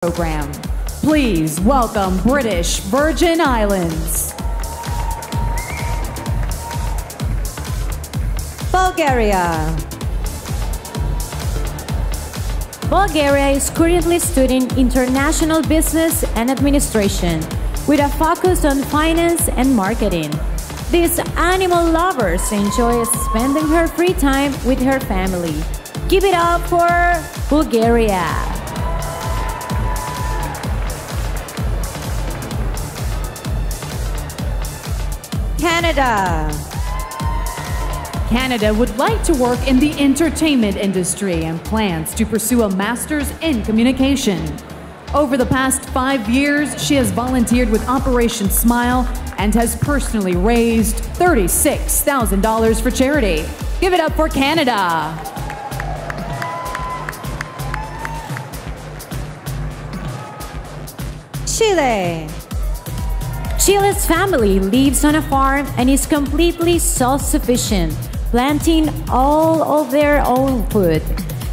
program. Please welcome British Virgin Islands. Bulgaria. Bulgaria is currently studying international business and administration with a focus on finance and marketing. These animal lovers enjoy spending her free time with her family. Give it up for Bulgaria. Canada. Canada would like to work in the entertainment industry and plans to pursue a master's in communication. Over the past 5 years, she has volunteered with Operation Smile and has personally raised $36,000 for charity. Give it up for Canada. Chile. Chile's family lives on a farm and is completely self-sufficient, planting all of their own food.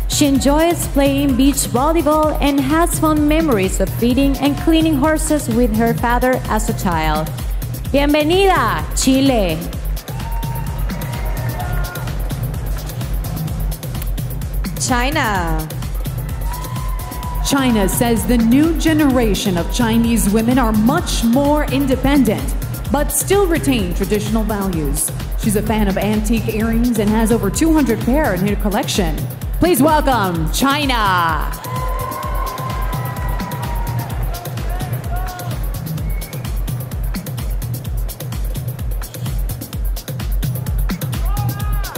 She enjoys playing beach volleyball and has fond memories of feeding and cleaning horses with her father as a child. Bienvenida, Chile! China. China says the new generation of Chinese women are much more independent, but still retain traditional values. She's a fan of antique earrings and has over 200 pair in her collection. Please welcome China.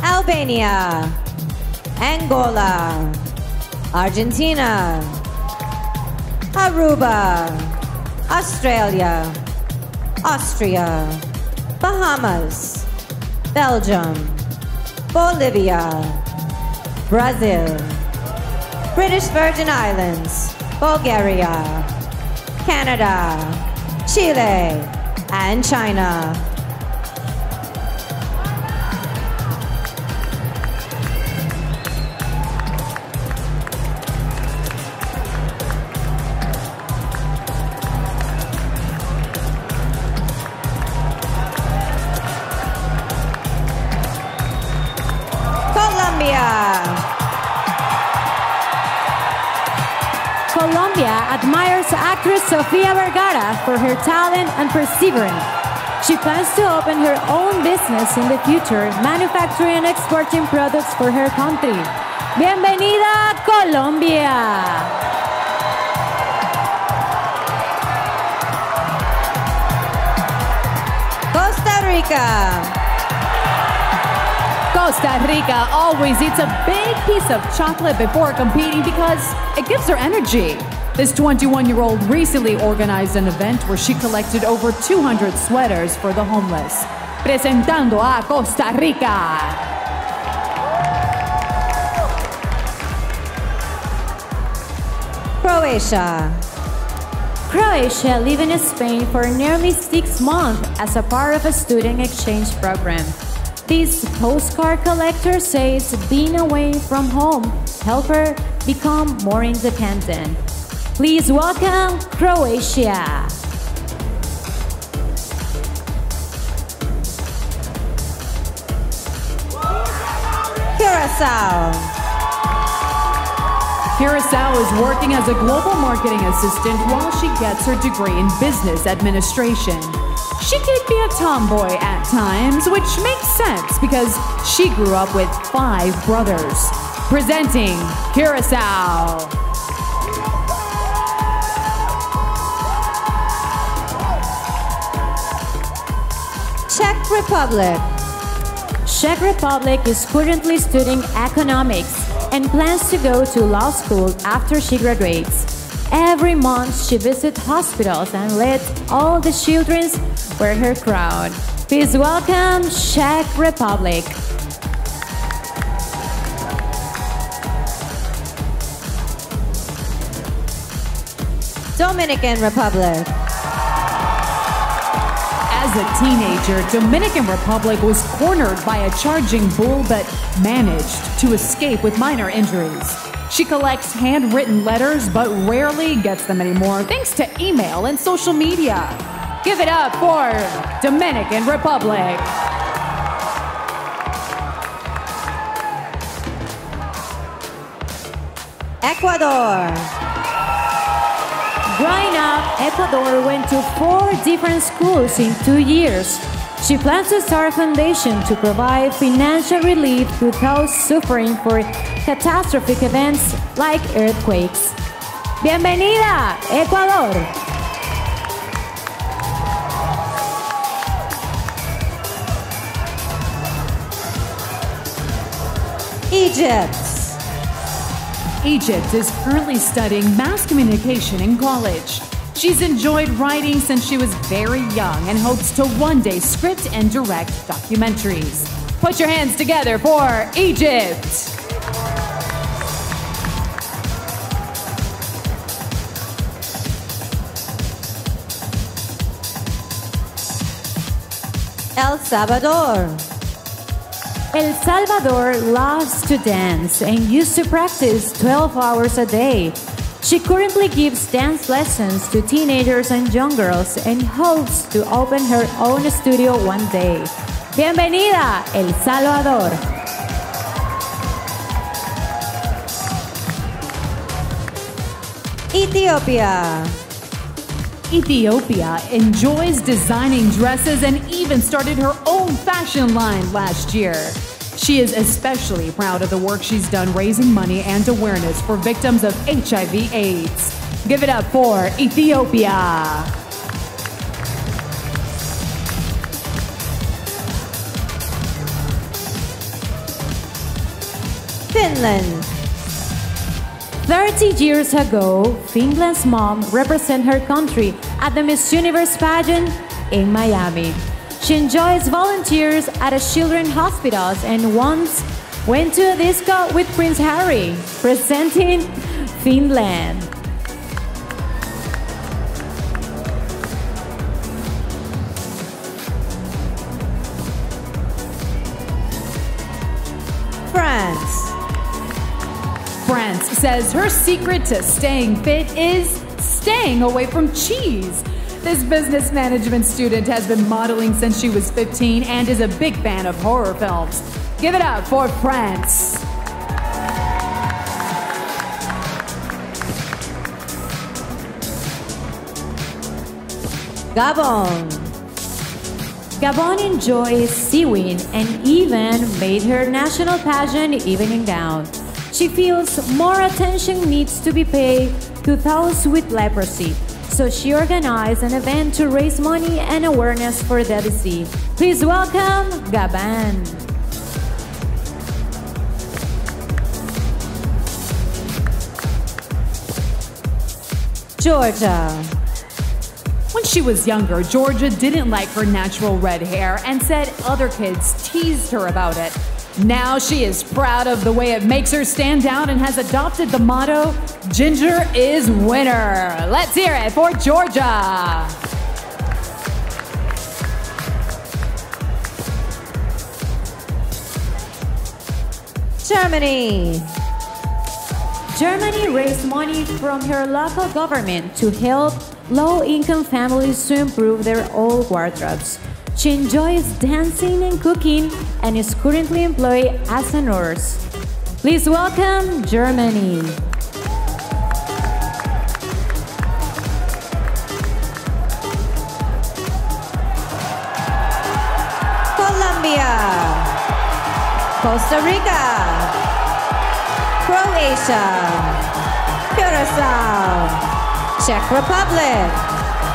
Albania. Angola. Argentina. Aruba, Australia, Austria, Bahamas, Belgium, Bolivia, Brazil, British Virgin Islands, Bulgaria, Canada, Chile, and China. Colombia admires actress Sofia Vergara for her talent and perseverance. She plans to open her own business in the future, manufacturing and exporting products for her country. Bienvenida, Colombia! Costa Rica. Costa Rica always eats a big piece of chocolate before competing because it gives her energy. This 21-year-old recently organized an event where she collected over 200 sweaters for the homeless. Presentando a Costa Rica. Croatia. Croatia lived in Spain for nearly 6 months as a part of a student exchange program. This postcard collector says being away from home helped her become more independent. Please welcome Croatia. Curacao. Curacao is working as a global marketing assistant while she gets her degree in business administration. She could be a tomboy at times, which makes sense because she grew up with 5 brothers. Presenting Curacao. Czech Republic. Czech Republic is currently studying economics and plans to go to law school after she graduates. Every month she visits hospitals and lets all the children wear her crown. Please welcome Czech Republic. Dominican Republic. As a teenager, Dominican Republic was cornered by a charging bull but managed to escape with minor injuries. She collects handwritten letters but rarely gets them anymore thanks to email and social media. Give it up for Dominican Republic. Ecuador. Growing up, Ecuador went to 4 different schools in 2 years. She plans to start a foundation to provide financial relief to those suffering for catastrophic events like earthquakes. Bienvenida, Ecuador! Egypt. Egypt is currently studying mass communication in college. She's enjoyed writing since she was very young and hopes to one day script and direct documentaries. Put your hands together for Egypt! El Salvador. El Salvador loves to dance and used to practice 12 hours a day. She currently gives dance lessons to teenagers and young girls and hopes to open her own studio one day. Bienvenida, El Salvador. Ethiopia. Ethiopia enjoys designing dresses and even started her own fashion line last year. She is especially proud of the work she's done raising money and awareness for victims of HIV/AIDS. Give it up for Ethiopia. Finland. 30 years ago, Finland's mom represented her country at the Miss Universe pageant in Miami. She enjoys volunteers at a children's hospitals and once went to a disco with Prince Harry, presenting Finland. France. France says her secret to staying fit is staying away from cheese. This business management student has been modeling since she was 15 and is a big fan of horror films. Give it up for France. Gabon. Gabon enjoys seaweed and even made her national pageant evening gown. She feels more attention needs to be paid to those with leprosy, so she organized an event to raise money and awareness for the disease. Please welcome Gabon. Georgia. When she was younger, Georgia didn't like her natural red hair and said other kids teased her about it. Now she is proud of the way it makes her stand out and has adopted the motto, "Ginger is winner." Let's hear it for Georgia. Germany. Germany raised money from her local government to help low-income families to improve their old wardrobes. She enjoys dancing and cooking and is currently employed as a nurse. Please welcome Germany. Colombia. Costa Rica. Croatia. Curacao. Czech Republic.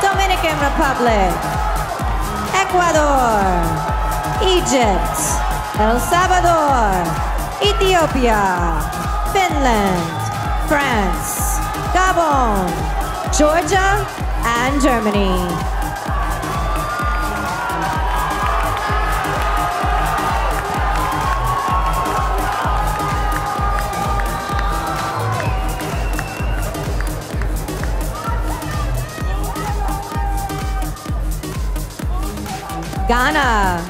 Dominican Republic. Ecuador, Egypt, El Salvador, Ethiopia, Finland, France, Gabon, Georgia, and Germany. Ghana.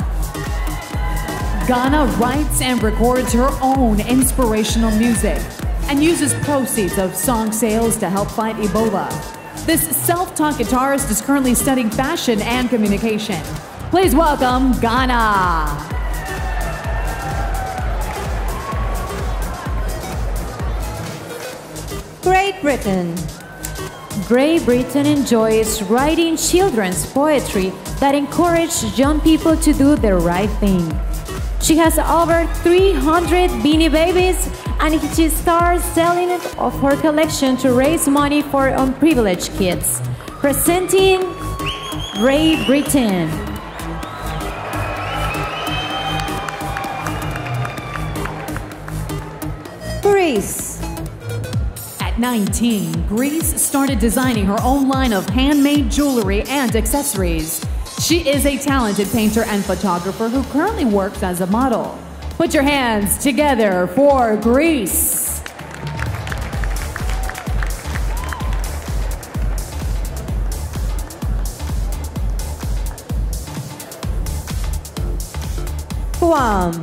Ghana writes and records her own inspirational music. and uses proceeds of song sales to help fight Ebola. This self-taught guitarist is currently studying fashion and communication. Please welcome Ghana. Great Britain. Great Britain enjoys writing children's poetry that encourage young people to do the right thing. She has over 300 Beanie Babies, and she starts selling it of her collection to raise money for unprivileged kids. Presenting Great Britain. Greece. At 19, Greece started designing her own line of handmade jewelry and accessories. She is a talented painter and photographer who currently works as a model. Put your hands together for Greece. Guam.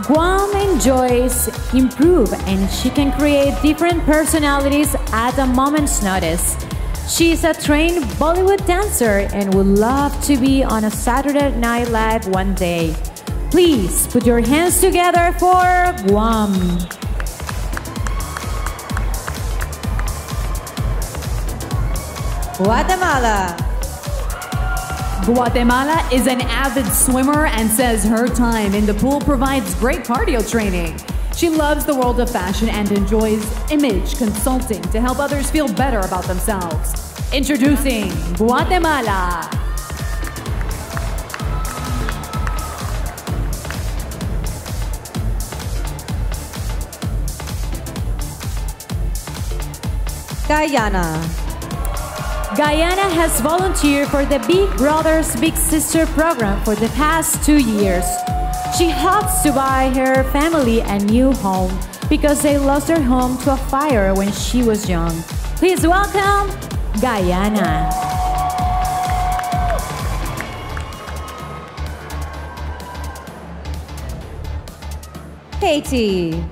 Guam enjoys improve, and she can create different personalities at a moment's notice. She is a trained Bollywood dancer and would love to be on a Saturday Night Live one day. Please put your hands together for Guam. Guatemala. Guatemala is an avid swimmer and says her time in the pool provides great cardio training. She loves the world of fashion and enjoys image consulting to help others feel better about themselves. Introducing Guatemala. Guyana. Guyana has volunteered for the Big Brothers Big Sister program for the past 2 years. She hopes to buy her family a new home because they lost their home to a fire when she was young. Please welcome Guyana. Haiti.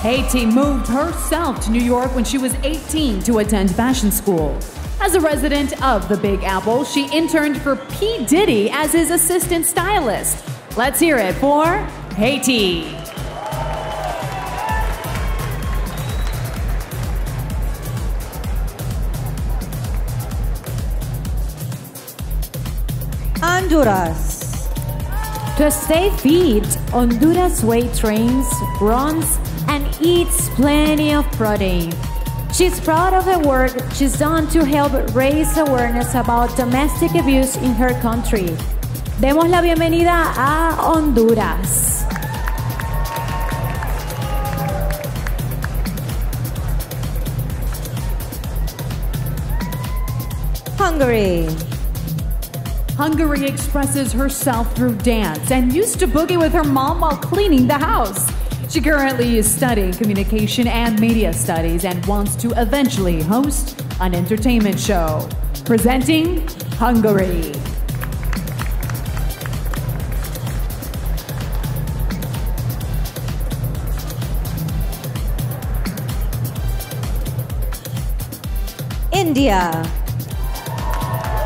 Haiti moved herself to New York when she was 18 to attend fashion school. As a resident of the Big Apple, she interned for P. Diddy as his assistant stylist. Let's hear it for Haiti. Honduras. To stay fit, Honduras weight trains, runs, and eats plenty of protein. She's proud of the work she's done to help raise awareness about domestic abuse in her country. Demos la bienvenida a Honduras. Hungary. Hungary expresses herself through dance and used to boogie with her mom while cleaning the house. She currently is studying communication and media studies and wants to eventually host an entertainment show. Presenting Hungary. India.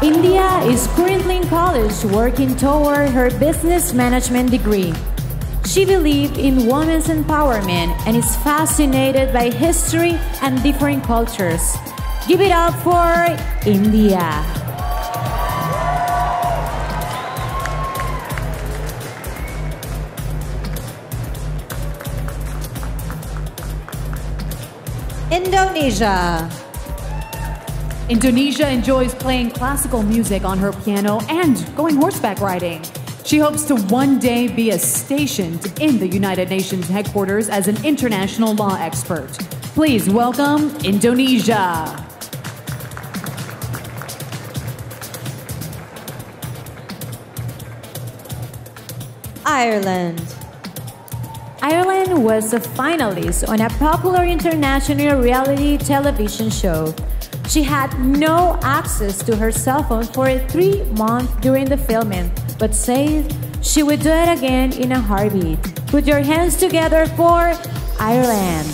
India is currently in college working toward her business management degree. She believes in women's empowerment and is fascinated by history and different cultures. Give it up for India. Indonesia. Indonesia enjoys playing classical music on her piano and going horseback riding. She hopes to one day be stationed in the United Nations headquarters as an international law expert. Please welcome Indonesia. Ireland. Ireland was a finalist on a popular international reality television show. She had no access to her cell phone for 3 months during the filming, but said she would do it again in a heartbeat. Put your hands together for Ireland.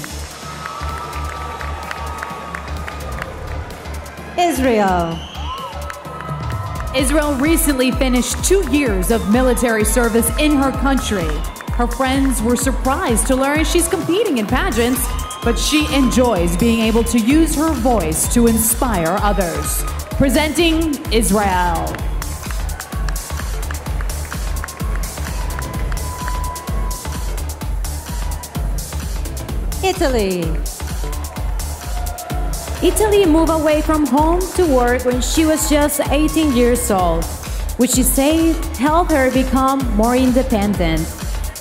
Israel. Israel recently finished 2 years of military service in her country. Her friends were surprised to learn she's competing in pageants, but she enjoys being able to use her voice to inspire others. Presenting Israel. Italy. Italy moved away from home to work when she was just 18 years old, which she said helped her become more independent.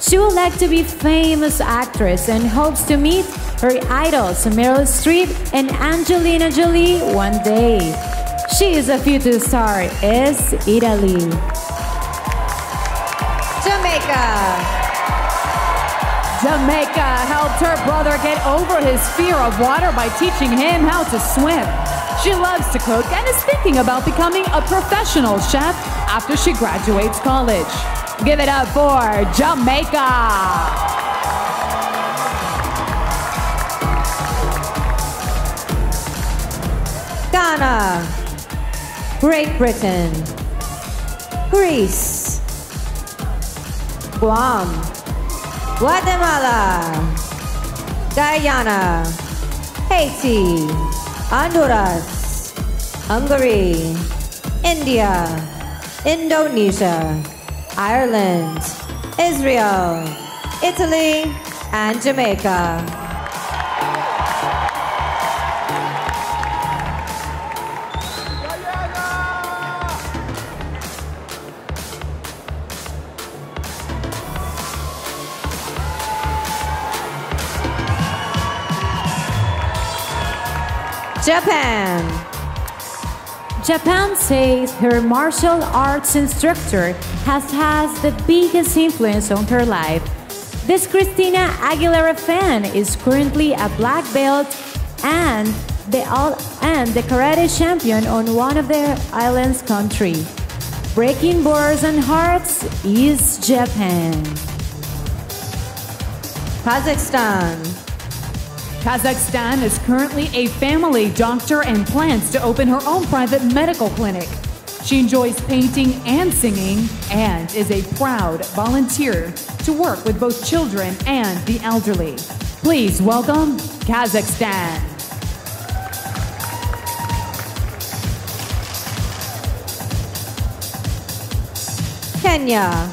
She would like to be a famous actress and hopes to meet her idols Meryl Streep and Angelina Jolie one day. She is a future star, is Italy. Jamaica. Jamaica helped her brother get over his fear of water by teaching him how to swim. She loves to cook and is thinking about becoming a professional chef after she graduates college. Give it up for Jamaica! Ghana. Great Britain. Greece. Guam. Guatemala. Guyana. Haiti. Honduras. Hungary. India. Indonesia. Ireland. Israel. Italy. And Jamaica. Japan. Japan says her martial arts instructor has the biggest influence on her life. This Christina Aguilera fan is currently a black belt and the karate champion on one of their islands country. Breaking borders and hearts is Japan. Kazakhstan. Kazakhstan is currently a family doctor and plans to open her own private medical clinic. She enjoys painting and singing and is a proud volunteer to work with both children and the elderly. Please welcome Kazakhstan. Kenya.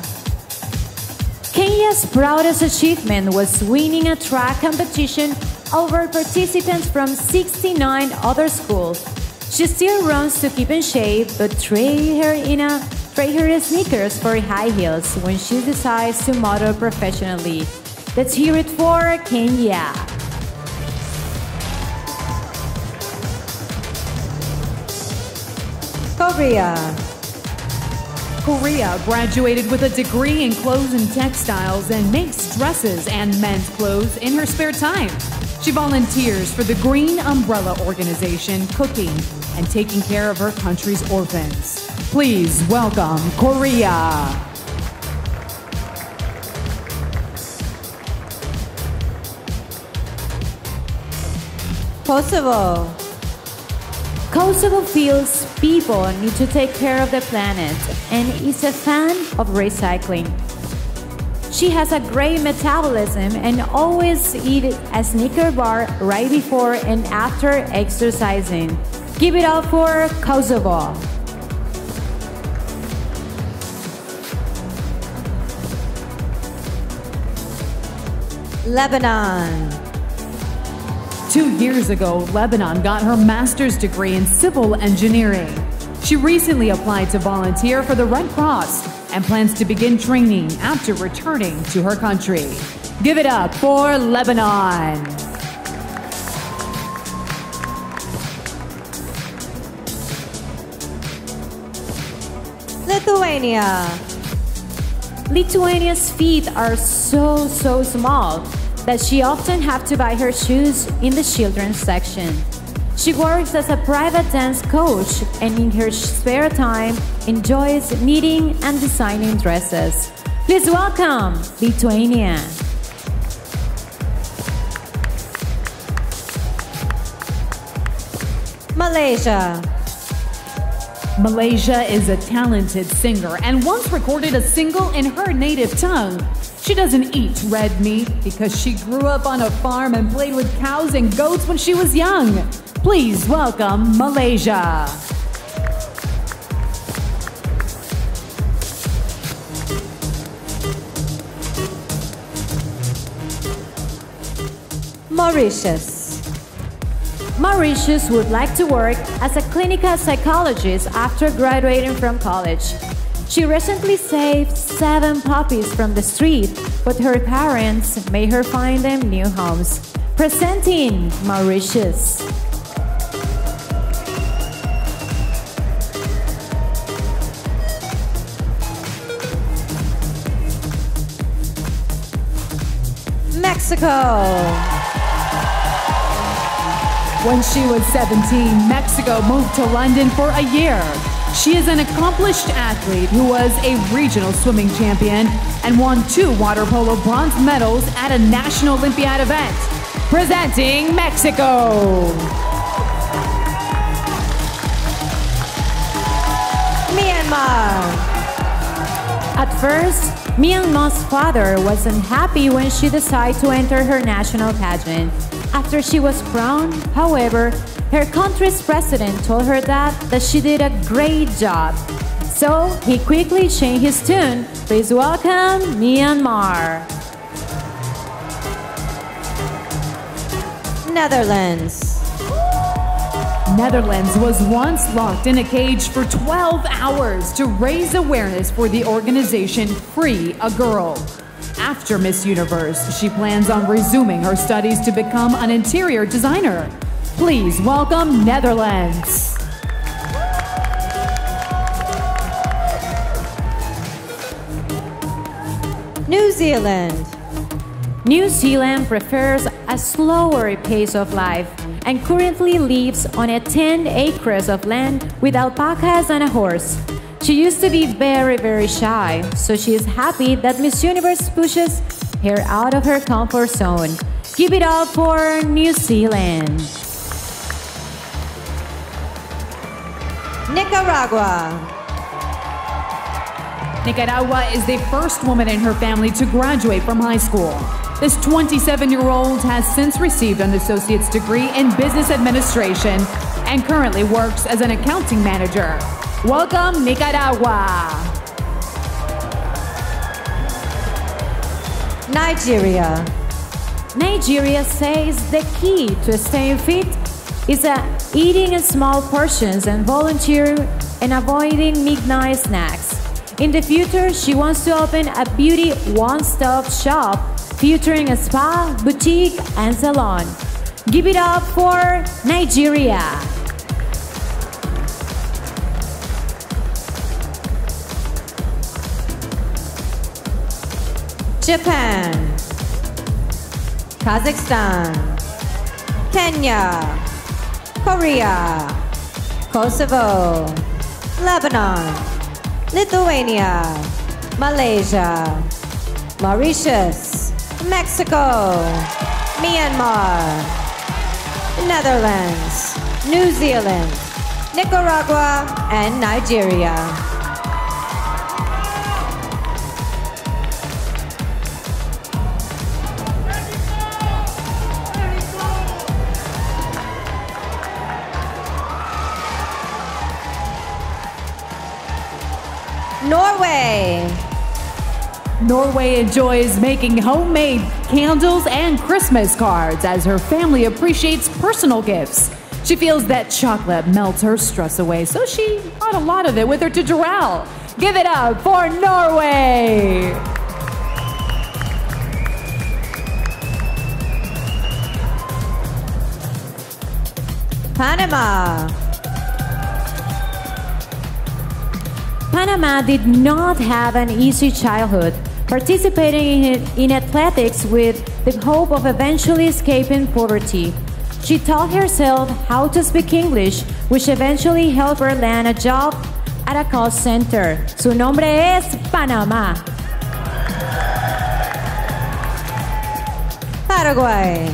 Kenya's proudest achievement was winning a track competition over participants from 69 other schools. She still runs to keep in shape, but trade her sneakers for high heels when she decides to model professionally. Let's hear it for Kenya. Korea. Korea graduated with a degree in clothes and textiles and makes dresses and men's clothes in her spare time. She volunteers for the Green Umbrella organization, cooking and taking care of her country's orphans. Please welcome Korea. Kosovo. Kosovo feels people need to take care of the planet and is a fan of recycling. She has a great metabolism and always eats a Snicker bar right before and after exercising. Give it up for Kosovo. Lebanon. 2 years ago, Lebanon got her master's degree in civil engineering. She recently applied to volunteer for the Red Cross and plans to begin training after returning to her country. Give it up for Lebanon. Lithuania. Lithuania's feet are so small that she often have to buy her shoes in the children's section. She works as a private dance coach and in her spare time enjoys knitting and designing dresses. Please welcome Lithuania. Malaysia. Malaysia is a talented singer and once recorded a single in her native tongue. She doesn't eat red meat because she grew up on a farm and played with cows and goats when she was young. Please welcome Malaysia. Mauritius. Mauritius would like to work as a clinical psychologist after graduating from college. She recently saved 7 puppies from the street, but her parents made her find them new homes. Presenting Mauritius. Mexico. When she was 17, Mexico moved to London for a year. She is an accomplished athlete who was a regional swimming champion and won 2 water polo bronze medals at a national Olympiad event. Presenting Mexico. Myanmar. At first, Myanmar's father wasn't happy when she decided to enter her national pageant. After she was crowned, however, her country's president told her that she did a great job. So he quickly changed his tune. Please welcome Myanmar. Netherlands. Netherlands was once locked in a cage for 12 hours to raise awareness for the organization Free a Girl. After Miss Universe, she plans on resuming her studies to become an interior designer. Please welcome Netherlands. New Zealand. New Zealand prefers a slower pace of life and currently lives on 10 acres of land with alpacas and a horse. She used to be very shy, so she is happy that Miss Universe pushes her out of her comfort zone. Give it up for New Zealand. Nicaragua. Nicaragua is the first woman in her family to graduate from high school. This 27-year-old has since received an associate's degree in business administration and currently works as an accounting manager. Welcome, Nicaragua. Nigeria. Nigeria says the key to staying fit is eating in small portions and volunteering and avoiding midnight snacks. In the future, she wants to open a beauty one-stop shop featuring a spa, boutique, and salon. Give it up for Nigeria. Japan. Kazakhstan. Kenya. Korea. Kosovo. Lebanon. Lithuania. Malaysia. Mauritius. Mexico. Myanmar. Netherlands. New Zealand. Nicaragua and Nigeria. Norway. Norway enjoys making homemade candles and Christmas cards as her family appreciates personal gifts. She feels that chocolate melts her stress away, so she brought a lot of it with her to Doral. Give it up for Norway! Panama. Panama did not have an easy childhood, participating in athletics with the hope of eventually escaping poverty. She taught herself how to speak English, which eventually helped her land a job at a call center. Su nombre es Panamá. Paraguay.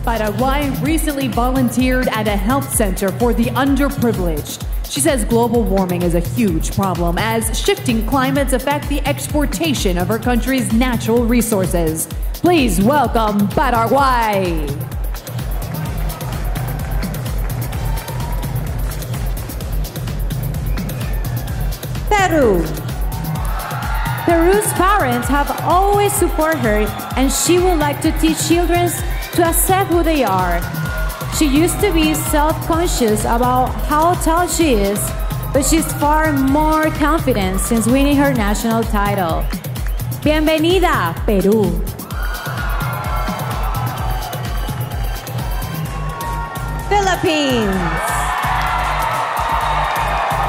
Paraguay recently volunteered at a health center for the underprivileged. She says global warming is a huge problem as shifting climates affect the exportation of her country's natural resources. Please welcome Paraguay. Peru. Peru's parents have always supported her, and she would like to teach children to accept who they are. She used to be self-conscious about how tall she is, but she's far more confident since winning her national title. Bienvenida, Perú. Philippines.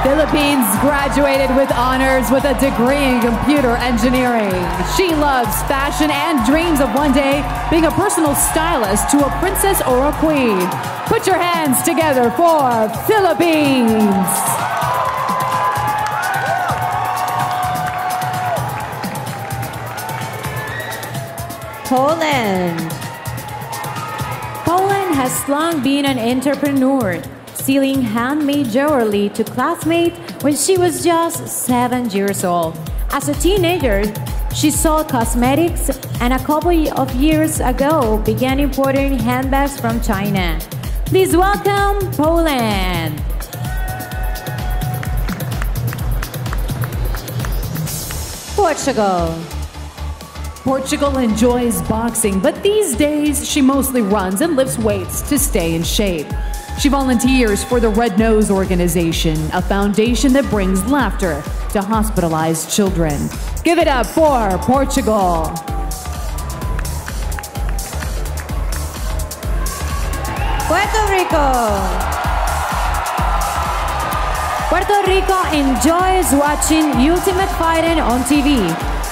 Philippines graduated with honors with a degree in computer engineering. She loves fashion and dreams of one day being a personal stylist to a princess or a queen. Put your hands together for Philippines. Poland. Poland has long been an entrepreneur, selling handmade jewelry to classmates when she was just 7 years old. As a teenager, she sold cosmetics and a couple of years ago began importing handbags from China. Please welcome Poland. Portugal. Portugal enjoys boxing, but these days she mostly runs and lifts weights to stay in shape. She volunteers for the Red Nose Organization, a foundation that brings laughter to hospitalized children. Give it up for Portugal. Puerto Rico. Puerto Rico enjoys watching Ultimate Fighting on TV,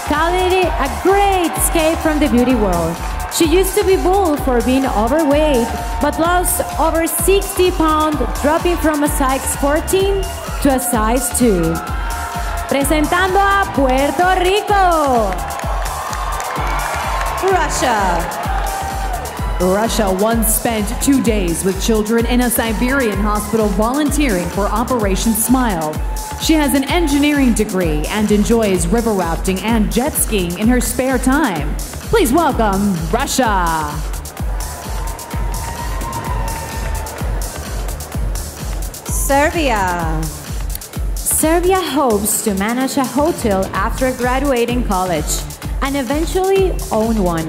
calling it a great escape from the beauty world. She used to be billed for being overweight, but lost over 60 pounds, dropping from a size 14 to a size 2. Presentando a Puerto Rico. Russia. Russia once spent 2 days with children in a Siberian hospital volunteering for Operation Smile. She has an engineering degree and enjoys river rafting and jet skiing in her spare time. Please welcome Russia. Serbia. Serbia hopes to manage a hotel after graduating college and eventually own one.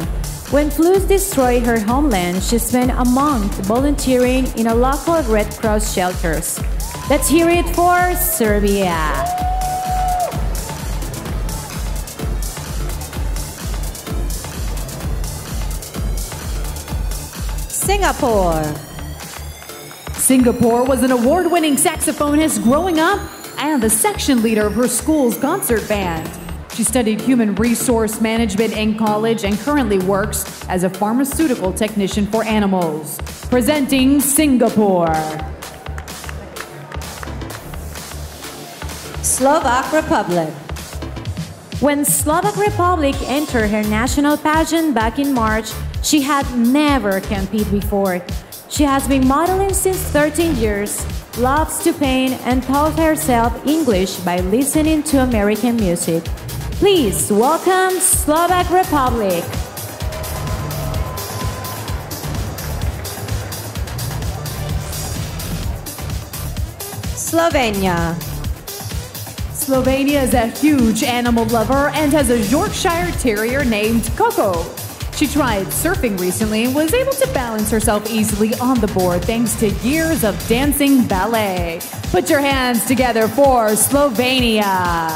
When floods destroyed her homeland, she spent a month volunteering in a local Red Cross shelters. Let's hear it for Serbia. Singapore. Singapore was an award-winning saxophonist growing up and the section leader of her school's concert band. She studied human resource management in college and currently works as a pharmaceutical technician for animals. Presenting Singapore. Slovak Republic. When Slovak Republic entered her national pageant back in March, she had never competed before. She has been modeling since 13 years, loves to paint, and taught herself English by listening to American music. Please welcome Slovak Republic. Slovenia. Slovenia is a huge animal lover and has a Yorkshire Terrier named Coco. She tried surfing recently and was able to balance herself easily on the board thanks to years of dancing ballet. Put your hands together for Slovenia.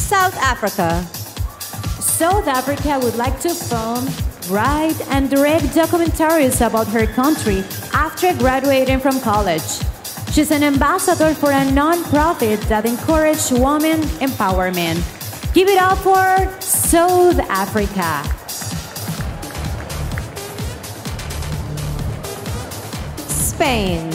South Africa. South Africa would like to film, write, and direct documentaries about her country after graduating from college. She's an ambassador for a non-profit that encourages women empowerment. Give it up for South Africa. Spain.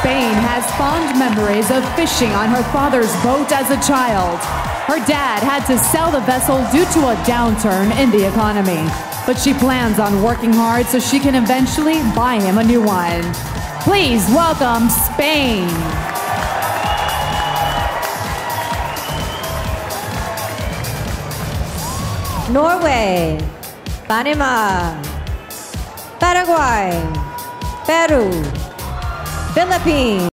Spain has fond memories of fishing on her father's boat as a child. Her dad had to sell the vessel due to a downturn in the economy, but she plans on working hard so she can eventually buy him a new one. Please welcome Spain. Norway, Panama, Paraguay, Peru, Philippines.